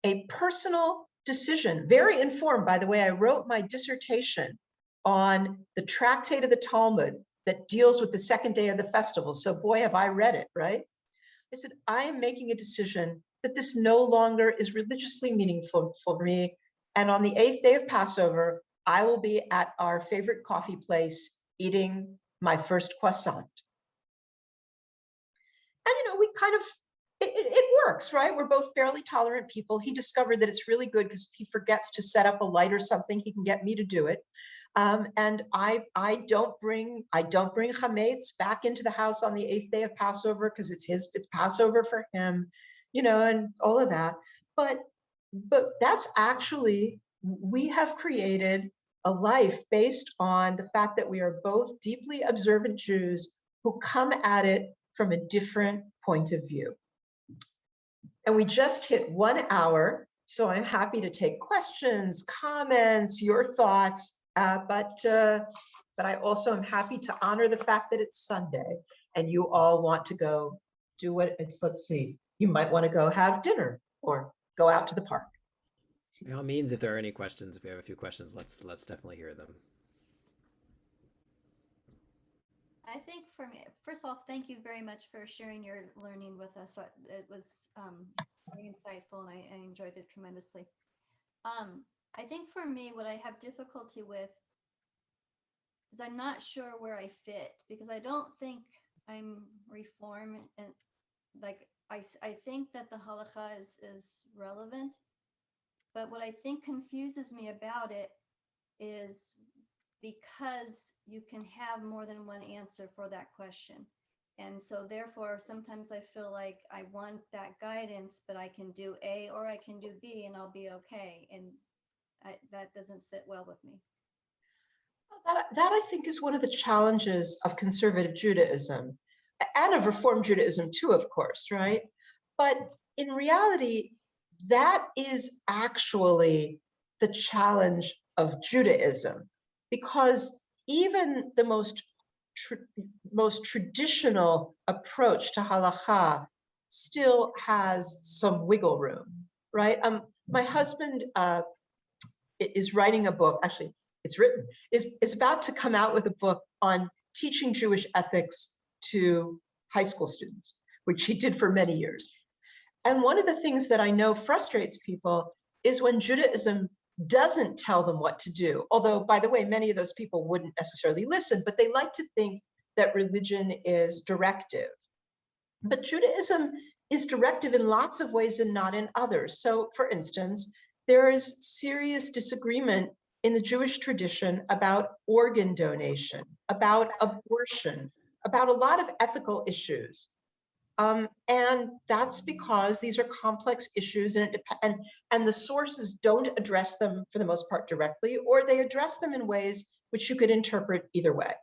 Speaker 2: a personal decision, very informed, by the way. I wrote my dissertation on the tractate of the Talmud that deals with the second day of the festival. So boy, have I read it, right? I said, I am making a decision that this no longer is religiously meaningful for me. And on the 8th day of Passover, I will be at our favorite coffee place eating my first croissant. And, we kind of, it works, right? We're both fairly tolerant people. He discovered that it's really good because if he forgets to set up a light or something, he can get me to do it. And I don't bring chametz back into the house on the 8th day of Passover because it's Passover for him, and all of that. But that's actually, we have created a life based on the fact that we are both deeply observant Jews who come at it from a different point of view. And we just hit 1 hour, so I'm happy to take questions, comments, your thoughts, but I also am happy to honor the fact that it's Sunday and you all want to go do what it's, let's see, you might want to go have dinner or go out to the park.
Speaker 1: By all means, if there are any questions, if we have a few questions, let's definitely hear them.
Speaker 5: I think for me, first of all, thank you very much for sharing your learning with us. It was very insightful and I enjoyed it tremendously. I think for me, what I have difficulty with is I'm not sure where I fit, because I don't think I'm Reform, and like I think that the halakha is relevant, but what I think confuses me about it is because you can have more than one answer for that question. And so therefore, sometimes I feel like I want that guidance, but I can do A or I can do B and I'll be okay. And that doesn't sit well with me.
Speaker 2: That I think is one of the challenges of conservative Judaism and of Reform Judaism too, of course, right? But in reality, that is actually the challenge of Judaism, because even the most traditional approach to halakha still has some wiggle room, right? My husband is writing a book, actually it's written, is about to come out with a book on teaching Jewish ethics to high school students, which he did for many years. And one of the things that I know frustrates people is when Judaism doesn't tell them what to do. Although, by the way, many of those people wouldn't necessarily listen, but they like to think that religion is directive. But Judaism is directive in lots of ways and not in others. So, for instance, there is serious disagreement in the Jewish tradition about organ donation, about abortion, about a lot of ethical issues. And that's because these are complex issues, and the sources don't address them for the most part directly, or they address them in ways which you could interpret either way.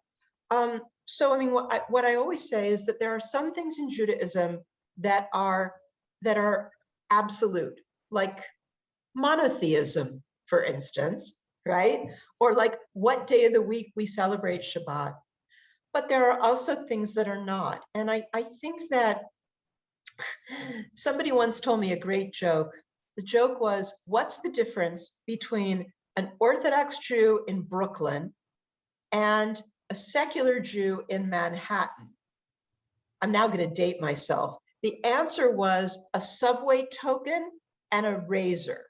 Speaker 2: So I mean, what I always say is that there are some things in Judaism that are absolute, like monotheism, for instance, right? Or like what day of the week we celebrate Shabbat. But there are also things that are not. And I think that somebody once told me a great joke. The joke was, what's the difference between an Orthodox Jew in Brooklyn and a secular Jew in Manhattan? I'm now going to date myself. The answer was a subway token and a razor,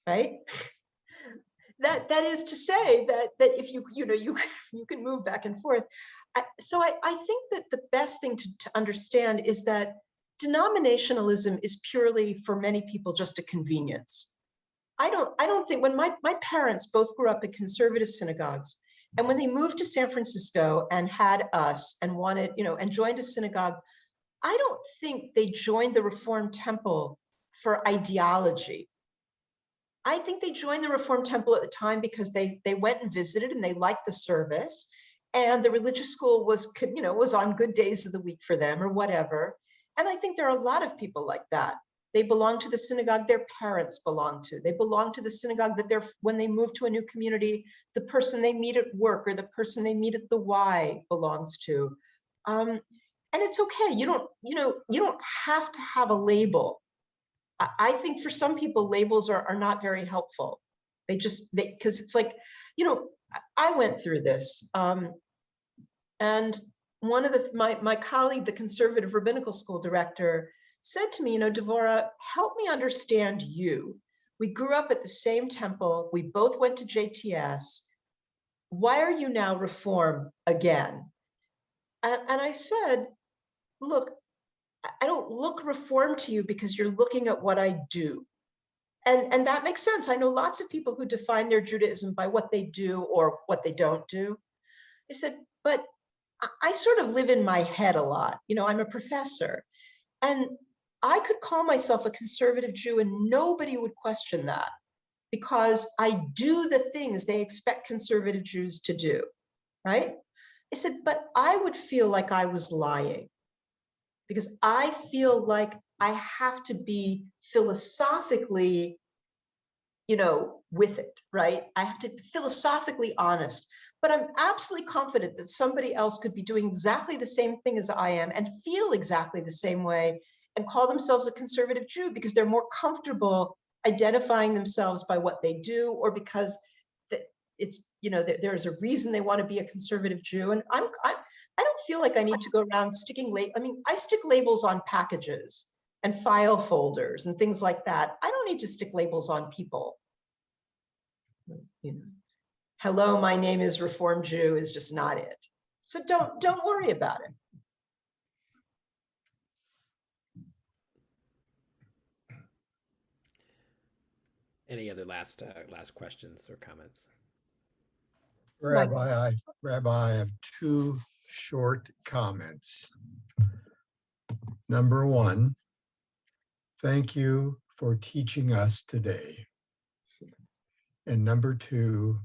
Speaker 2: right? That is to say that if you can move back and forth. So I think that the best thing to understand is that denominationalism is purely, for many people, just a convenience. I don't think, when my parents both grew up in conservative synagogues, and when they moved to San Francisco and had us and wanted, and joined a synagogue, I don't think they joined the Reform Temple for ideology. I think they joined the Reform Temple at the time because they went and visited and they liked the service, and the religious school was on good days of the week for them or whatever. And I think there are a lot of people like that. They belong to the synagogue their parents belong to. They belong to the synagogue that when they move to a new community, the person they meet at work or the person they meet at the Y belongs to. And it's okay. You don't have to have a label. I think for some people, labels are not very helpful. Because it's like, I went through this. And one of my colleague, the conservative rabbinical school director, said to me, Dvora, help me understand you. We grew up at the same temple. We both went to JTS. Why are you now Reform again? And I said, look, I don't look Reform to you because you're looking at what I do. And that makes sense. I know lots of people who define their Judaism by what they do or what they don't do. I said, but I sort of live in my head a lot. I'm a professor. And I could call myself a conservative Jew and nobody would question that, because I do the things they expect conservative Jews to do, right? I said, but I would feel like I was lying, because I feel like I have to be philosophically, with it, right? I have to be philosophically honest. But I'm absolutely confident that somebody else could be doing exactly the same thing as I am and feel exactly the same way and call themselves a conservative Jew because they're more comfortable identifying themselves by what they do, or because it's, there's a reason they want to be a conservative Jew. And I don't feel like I need to go around sticking labels. I mean, I stick labels on packages and file folders and things like that. I don't need to stick labels on people. You know, hello, my name is Reform Jew is just not it. So don't worry about it.
Speaker 1: Any other last questions or comments?
Speaker 2: Michael.
Speaker 10: Rabbi, I have two short comments. Number one, thank you for teaching us today. And number two,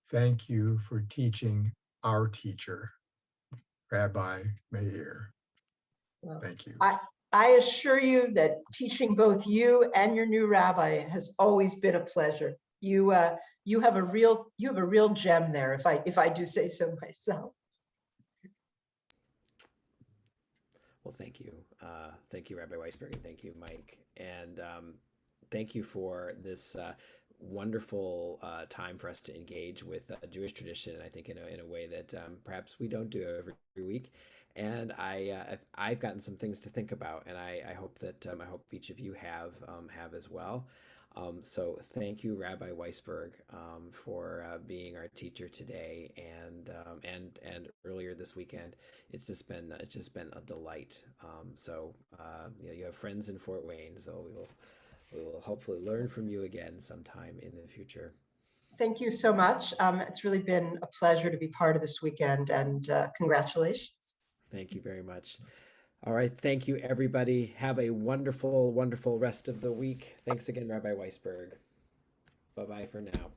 Speaker 10: thank you for teaching our teacher, Rabbi Meir.
Speaker 2: Well,
Speaker 10: Thank you.
Speaker 2: I assure you that teaching both you and your new rabbi has always been a pleasure. You have a real gem there, if I do say so myself.
Speaker 1: Well, thank you. Thank you, Rabbi Weisberg, and thank you, Mike. And thank you for this wonderful time for us to engage with Jewish tradition, I think in a way that perhaps we don't do every week. And I've gotten some things to think about, and I hope that I hope each of you have as well. So thank you, Rabbi Weisberg, for being our teacher today and earlier this weekend. It's just been a delight. So you have friends in Fort Wayne, so we will hopefully learn from you again sometime in the future.
Speaker 2: Thank you so much. It's really been a pleasure to be part of this weekend, and congratulations.
Speaker 1: Thank you very much. All right. Thank you, everybody. Have a wonderful, wonderful rest of the week. Thanks again, Rabbi Weisberg. Bye-bye for now.